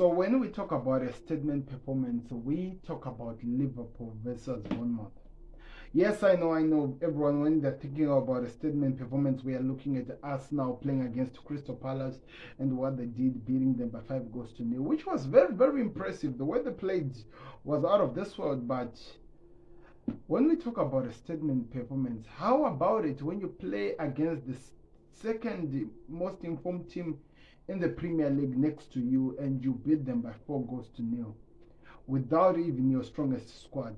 So when we talk about a statement performance, we talk about Liverpool versus Bournemouth. Yes, I know, everyone, when they're thinking about a statement performance, we are looking at Arsenal playing against Crystal Palace and what they did, beating them by 5-0, which was very, very impressive. The way they played was out of this world, but when we talk about a statement performance, how about it when you play against the second most informed team in the Premier League next to you and you beat them by 4-0 without even your strongest squad?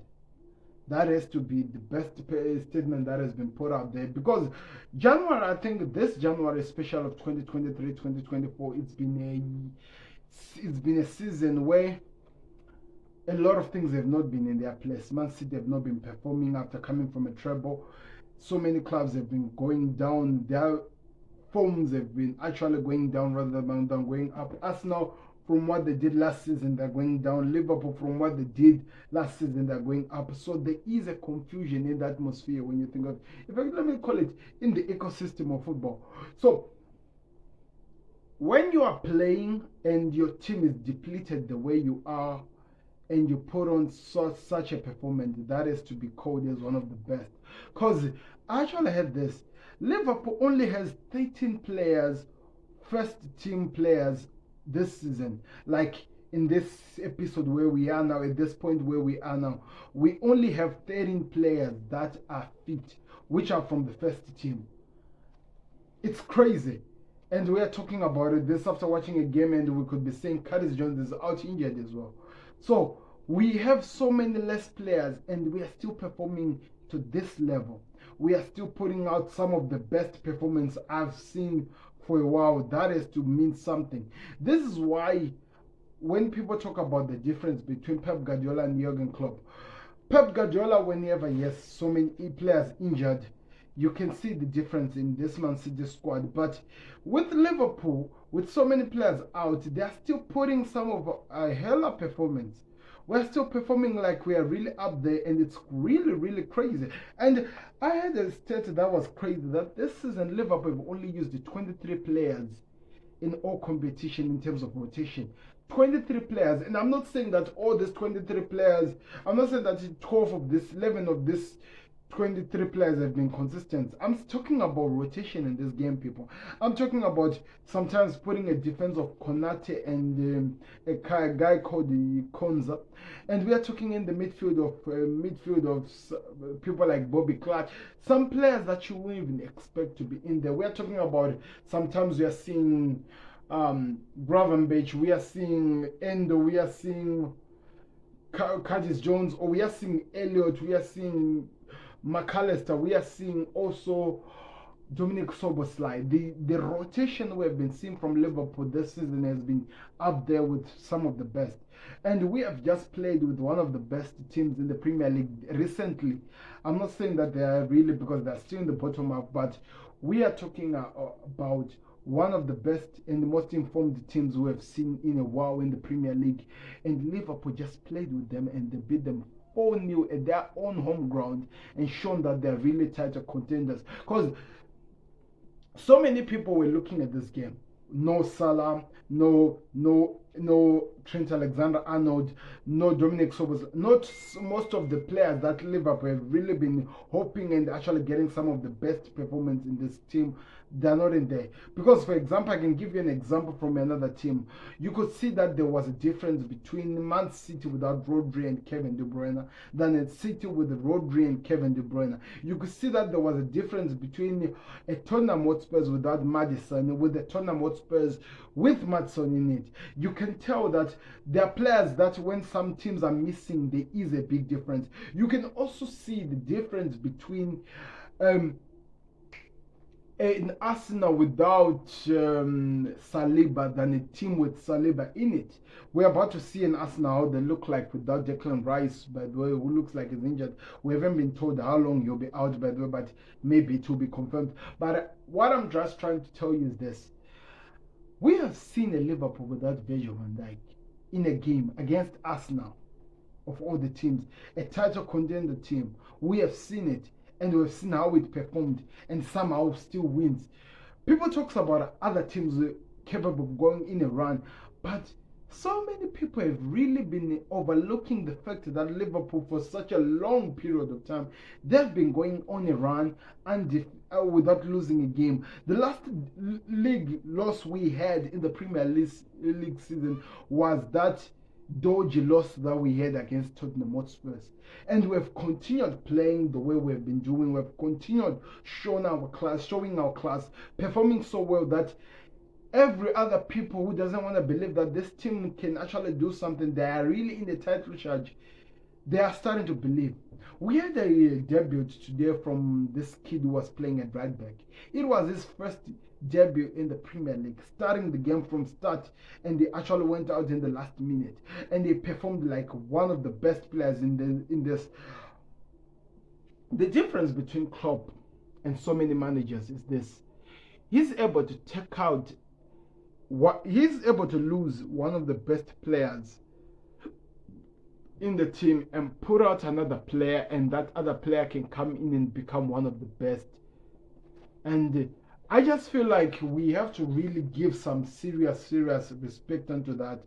That has to be the best statement that has been put out there, because January, I think this January special of 2023-2024, it's been a season where a lot of things have not been in their place. Man City have not been performing after coming from a treble. So many clubs have been going down. Their forms have been actually going down rather than going up. Arsenal, from what they did last season, they're going down. Liverpool, from what they did last season, they're going up. So there is a confusion in the atmosphere when you think of, let me call it, in the ecosystem of football. So when you are playing and your team is depleted the way you are, and you put on such a performance, that is to be called as one of the best. Because I actually had this. Liverpool only has 13 players, first team players this season. Like in this episode where we are now, at this point where we are now, we only have 13 players that are fit, which are from the first team. It's crazy. And we are talking about it this after watching a game, and we could be saying Curtis Jones is out injured as well. So we have so many less players and we are still performing to this level. We are still putting out some of the best performance I've seen for a while. That is to mean something. This is why when people talk about the difference between Pep Guardiola and Jurgen Klopp, Pep Guardiola, whenever he has so many players injured, you can see the difference in this Man City squad. But with Liverpool, with so many players out, they are still putting some of a hell of performance. We're still performing like we are really up there, and it's really, really crazy. And I had a stat that was crazy, that this season Liverpool have only used 23 players in all competition in terms of rotation. 23 players, and I'm not saying that all these 23 players, I'm not saying that 12 of this, 11 of this 23 players have been consistent. I'm talking about rotation in this game, people. I'm talking about sometimes putting a defense of Konate and a guy called the Konza, and we are talking in the midfield of people like Bobby Clark, some players that you wouldn't even expect to be in there. We are talking about sometimes we are seeing Gravenberch, we are seeing Endo, we are seeing Curtis Jones, or we are seeing Elliott, we are seeing McAllister, we are seeing also Dominic Soboslai. The rotation we have been seeing from Liverpool this season has been up there with some of the best. And we have just played with one of the best teams in the Premier League recently. I'm not saying that they are really, because they're still in the bottom half, but we are talking about one of the best and the most informed teams we have seen in a while in the Premier League. And Liverpool just played with them and they beat them 4-0 at their own home ground and shown that they're really tighter contenders. Because so many people were looking at this game. No Salah, no Trent Alexander-Arnold, no Dominic Soboslai, not most of the players that Liverpool have really been hoping and actually getting some of the best performance in this team. They're not in there. Because, for example, I can give you an example from another team. You could see that there was a difference between Man City without Rodri and Kevin De Bruyne than a City with Rodri and Kevin De Bruyne. You could see that there was a difference between a Tottenham Hotspurs without Maddison with the Tottenham Hotspurs with Maddison in it. You can tell that there are players that when some teams are missing, there is a big difference. You can also see the difference between an Arsenal without Saliba than a team with Saliba in it. We're about to see an Arsenal how they look like without Declan Rice, by the way, who looks like he's injured. We haven't been told how long he'll be out, by the way, but maybe it will be confirmed. But what I'm just trying to tell you is this. We have seen a Liverpool without Virgil van Dijk in a game against Arsenal, of all the teams, a title contender team. We have seen it. And we've seen how it performed and somehow still wins. People talk about other teams capable of going in a run, but So many people have really been overlooking the fact that Liverpool, for such a long period of time, they've been going on a run and without losing a game. The last league loss we had in the Premier League season was that dodgy loss that we had against Tottenham Hotspurs. And we've continued playing the way we've been doing. We've continued showing our class, performing so well that every other people who doesn't want to believe that this team can actually do something, they are really in the title charge, they are starting to believe. We had a debut today from this kid who was playing at right back. It was his first debut in the Premier League, starting the game from start, and he actually went out in the last minute, and he performed like one of the best players in this. The difference between Klopp and so many managers is this: he's able to take out he's able to lose one of the best players in the team and put out another player, and that other player can come in and become one of the best. And I just feel like we have to really give some serious respect onto that,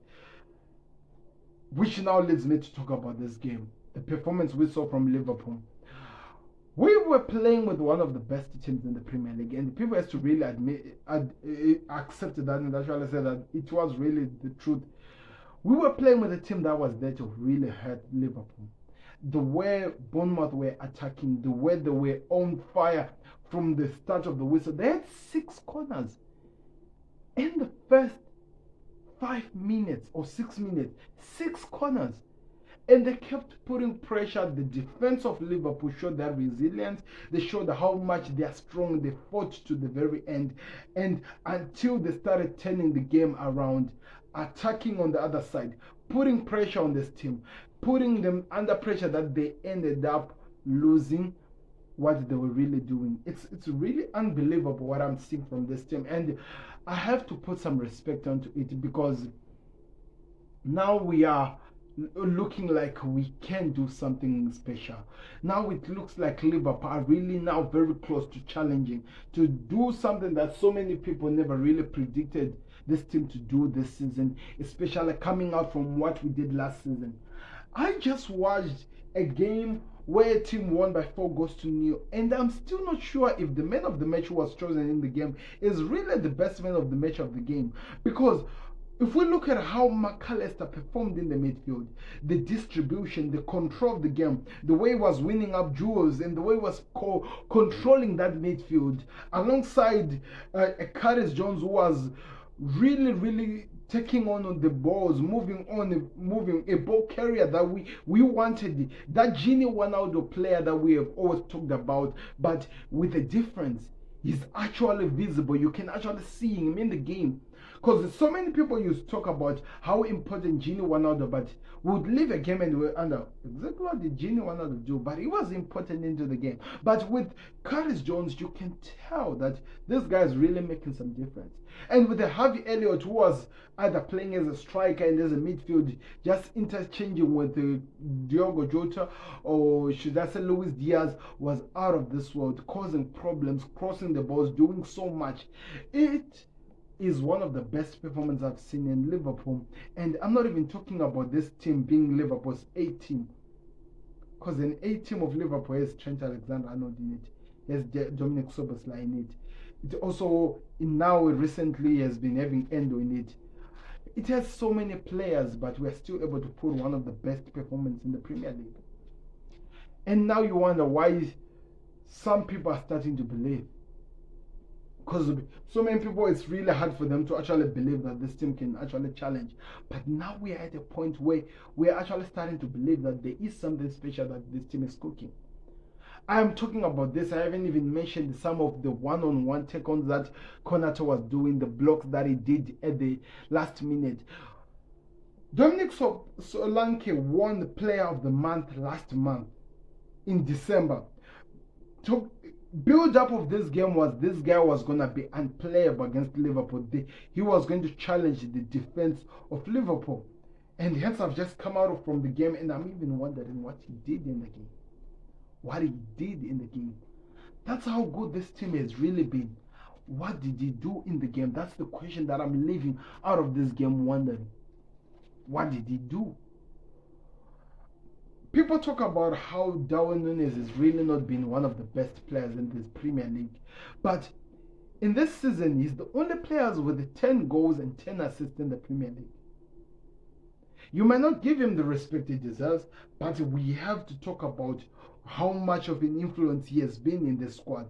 which now leads me to talk about this game, the performance we saw from Liverpool. We were playing with one of the best teams in the Premier League, and people have to really accept that and actually say that it was really the truth. We were playing with a team that was there to really hurt Liverpool. The way Bournemouth were attacking, the way they were on fire from the start of the whistle. They had 6 corners in the first 5 minutes or 6 minutes. 6 corners. And they kept putting pressure. The defense of Liverpool showed their resilience. They showed how much they are strong. They fought to the very end. And until they started turning the game around, attacking on the other side, putting pressure on this team, putting them under pressure, that they ended up losing what they were really doing. It's really unbelievable what I'm seeing from this team. And I have to put some respect onto it, because now we are looking like we can do something special. Now it looks like Liverpool are really now very close to challenging, to do something that so many people never really predicted this team to do this season, especially coming out from what we did last season. I just watched a game where a team won by 4-0, and I'm still not sure if the man of the match who was chosen in the game is really the best man of the match of the game, because if we look at how McAllister performed in the midfield, the distribution, the control of the game, the way he was winning up duels, and the way he was controlling that midfield, alongside Curtis Jones, who was really taking on the balls, moving a ball carrier that we wanted, that Gini Ronaldo player that we have always talked about, but with a difference. He's actually visible. You can actually see him in the game. Because so many people used to talk about how important Gini Ronaldo, but would leave a game and we're under exactly what did Gini Ronaldo do, but he was important into the game. But with Curtis Jones, you can tell that this guy is really making some difference. And with the Harvey Elliott, who was either playing as a striker and as a midfield, just interchanging with Diogo Jota, or should I say Luis Diaz, was out of this world, causing problems, crossing the balls, doing so much. It is one of the best performances I've seen in Liverpool. And I'm not even talking about this team being Liverpool's A team, because an A team of Liverpool has Trent Alexander-Arnold in it, has Dominic Szoboszlai in it. It also now recently has been having Endo in it. It has so many players, but we're still able to put one of the best performances in the Premier League. And now you wonder why some people are starting to believe. Because so many people, it's really hard for them to actually believe that this team can actually challenge. But now we are at a point where we are actually starting to believe that there is something special that this team is cooking. I am talking about this. I haven't even mentioned some of the one-on-one take-ons that Konate was doing, the blocks that he did at the last minute. Dominic Solanke won the Player of the Month last month in December. To build up of this game was this guy was going to be unplayable against Liverpool. He was going to challenge the defense of Liverpool. And hence I've just come out from the game, and I'm even wondering what he did in the game. What he did in the game. That's how good this team has really been. What did he do in the game? That's the question that I'm leaving out of this game wondering. What did he do? People talk about how Darwin Núñez has really not been one of the best players in this Premier League. But in this season, he's the only player with 10 goals and 10 assists in the Premier League. You might not give him the respect he deserves, but we have to talk about how much of an influence he has been in this squad.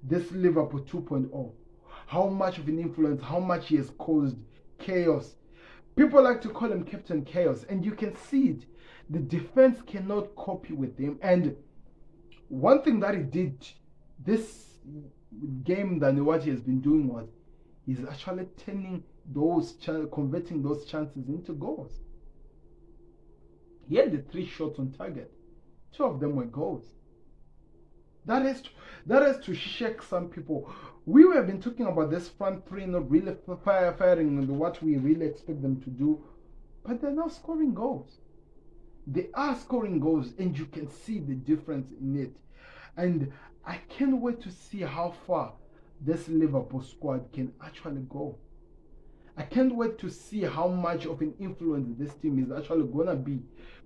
This Liverpool 2.0. How much of an influence, how much he has caused chaos. People like to call him Captain Chaos, and you can see it. The defense cannot copy with him. And one thing that he did this game than what he has been doing was he's actually turning converting those chances into goals. He had the 3 shots on target. 2 of them were goals. That is to shake some people. We have been talking about this front 3 not really firing what we really expect them to do, but they're now scoring goals. They are scoring goals, and you can see the difference in it. And I can't wait to see how far this Liverpool squad can actually go. I can't wait to see how much of an influence this team is actually going to be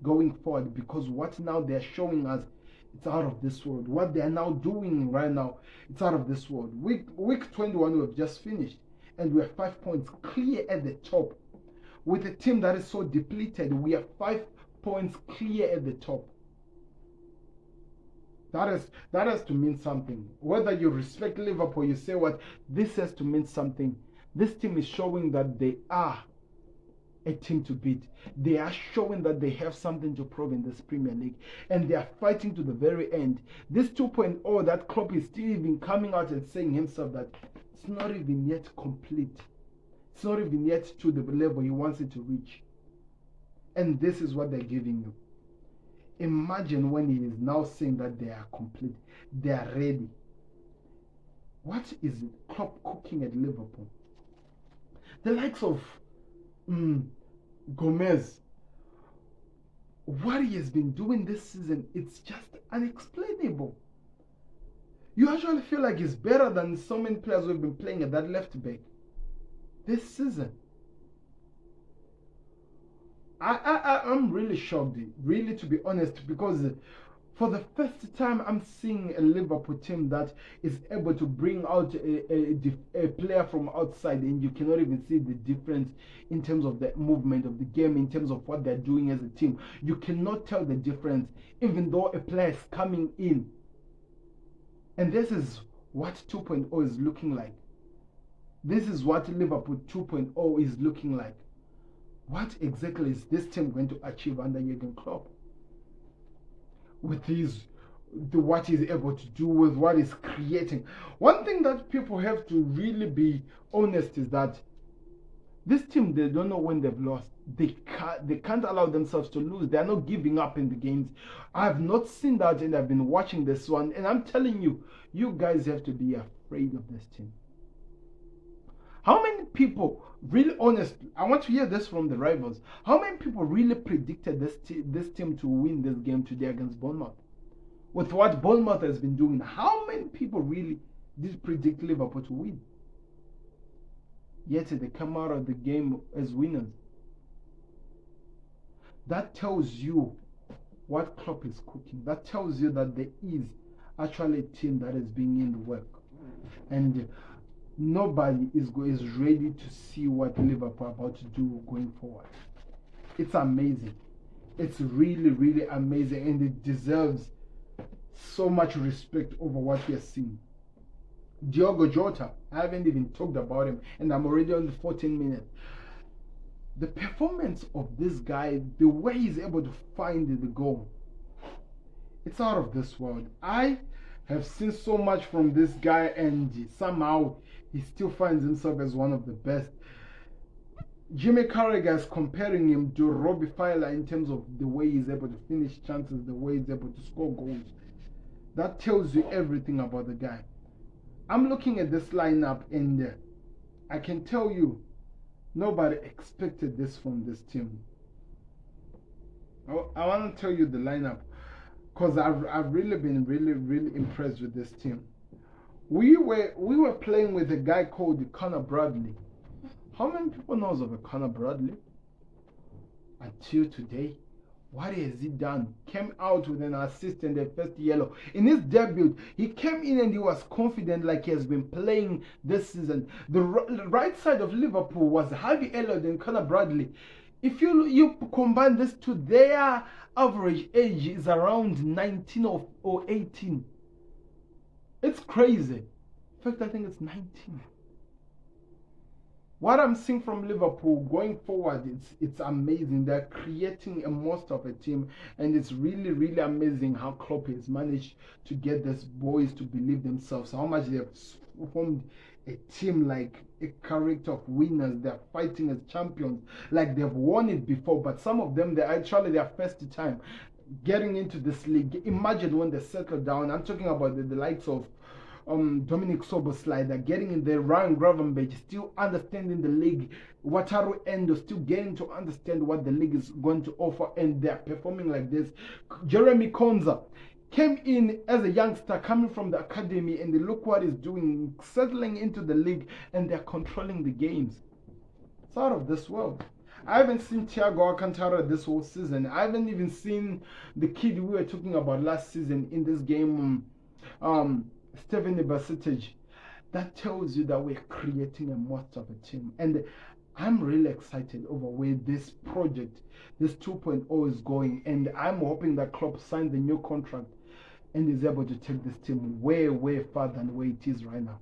going forward, because what now they're showing us, it's out of this world. What they're now doing right now, it's out of this world. Week 21 we have just finished, and we are 5 points clear at the top. With a team that is so depleted, we are 5 points clear at the top. That has to mean something. Whether you respect Liverpool, you say what, this has to mean something. This team is showing that they are a team to beat. They are showing that they have something to prove in this Premier League, and they are fighting to the very end. This 2.0 that Klopp is still even coming out and saying himself that it's not even yet complete. It's not even yet to the level he wants it to reach. And this is what they're giving you. Imagine when he is now saying that they are complete, they are ready. What is Klopp cooking at Liverpool? The likes of Gomez, what he has been doing this season, it's just unexplainable. You actually feel like he's better than so many players who have been playing at that left back this season. I'm really shocked, really, to be honest, because for the first time I'm seeing a Liverpool team that is able to bring out a player from outside, and you cannot even see the difference in terms of the movement of the game, in terms of what they're doing as a team. You cannot tell the difference, even though a player is coming in. And this is what 2.0 is looking like. This is what Liverpool 2.0 is looking like. What exactly is this team going to achieve under Jurgen Klopp? With what he's able to do, with what he's creating. One thing that people have to really be honest is that this team, they don't know when they've lost. They can't allow themselves to lose. They are not giving up in the games. I have not seen that, and I've been watching this one, and I'm telling you, you guys have to be afraid of this team. How many people, really honest, I want to hear this from the rivals. How many people really predicted this team to win this game today against Bournemouth? With what Bournemouth has been doing, how many people really did predict Liverpool to win? Yet they come out of the game as winners. That tells you what Klopp is cooking. That tells you that there is actually a team that is being in the work. And nobody is ready to see what Liverpool are about to do going forward. It's amazing. It's really, really amazing, and it deserves so much respect over what we are seeing. Diogo Jota, I haven't even talked about him, and I'm already on the 14 minutes. The performance of this guy, the way he's able to find the goal, it's out of this world. I have seen so much from this guy, and somehow he still finds himself as one of the best. Jimmy Carragher is comparing him to Robbie Fowler in terms of the way he's able to finish chances, the way he's able to score goals. That tells you everything about the guy. I'm looking at this lineup, and I can tell you, nobody expected this from this team. I want to tell you the lineup, because I've really been really impressed with this team. We were playing with a guy called Connor Bradley. How many people knows of a Connor Bradley? till today. What has he done? Came out with an assist and the first yellow. In his debut, he came in and he was confident like he has been playing this season. The right side of Liverpool was Harvey Elliott and Conor Bradley. If you combine this two, their average age is around 19 or 18. It's crazy. In fact, I think it's 19. What I'm seeing from Liverpool going forward, it's amazing. They're creating a monster of a team, and it's really, really amazing how Klopp has managed to get these boys to believe themselves. How much they've formed a team like a character of winners. They're fighting as champions, like they've won it before. But some of them, they're actually their first time getting into this league. Imagine when they settle down. I'm talking about the likes of Dominic Soboslai, getting in there, Ryan Gravenberch, still understanding the league, Wataru Endo still getting to understand what the league is going to offer, and they're performing like this. Jeremy Konza came in as a youngster coming from the academy, and look what he's doing, settling into the league, and they're controlling the games. It's out of this world. I haven't seen Thiago Alcantara this whole season. I haven't even seen the kid we were talking about last season in this game, Steven Ibasitic. That tells you that we're creating a monster of a team. And I'm really excited over where this project, this 2.0 is going. And I'm hoping that Klopp signs the new contract and is able to take this team way, way further than where it is right now.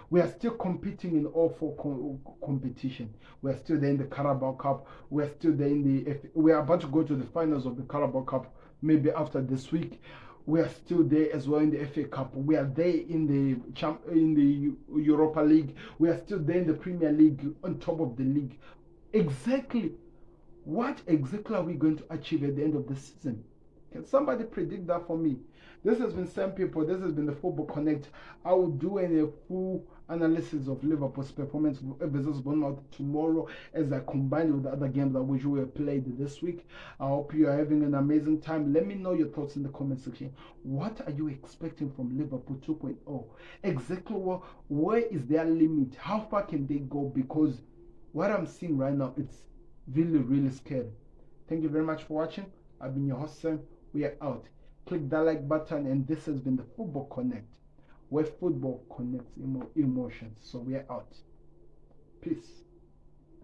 We are still competing in all four competition. We are still there in the Carabao Cup. We are still there in the... We are about to go to the finals of the Carabao Cup maybe after this week. We are still there as well in the FA Cup. We are there in the Europa League. We are still there in the Premier League, on top of the league. Exactly. What exactly are we going to achieve at the end of the season? Can somebody predict that for me? This has been Sam People. This has been the Football Connect. I will do a full analysis of Liverpool's performance versus Bournemouth tomorrow as I combine it with the other games that which we have played this week. I hope you are having an amazing time. Let me know your thoughts in the comment section. What are you expecting from Liverpool 2.0? Exactly where is their limit? How far can they go? Because what I'm seeing right now, it's really, really scary. Thank you very much for watching. I've been your host, Sam. We are out. Click that like button, and this has been the Football Connect, where football connects emotions. So we are out. Peace.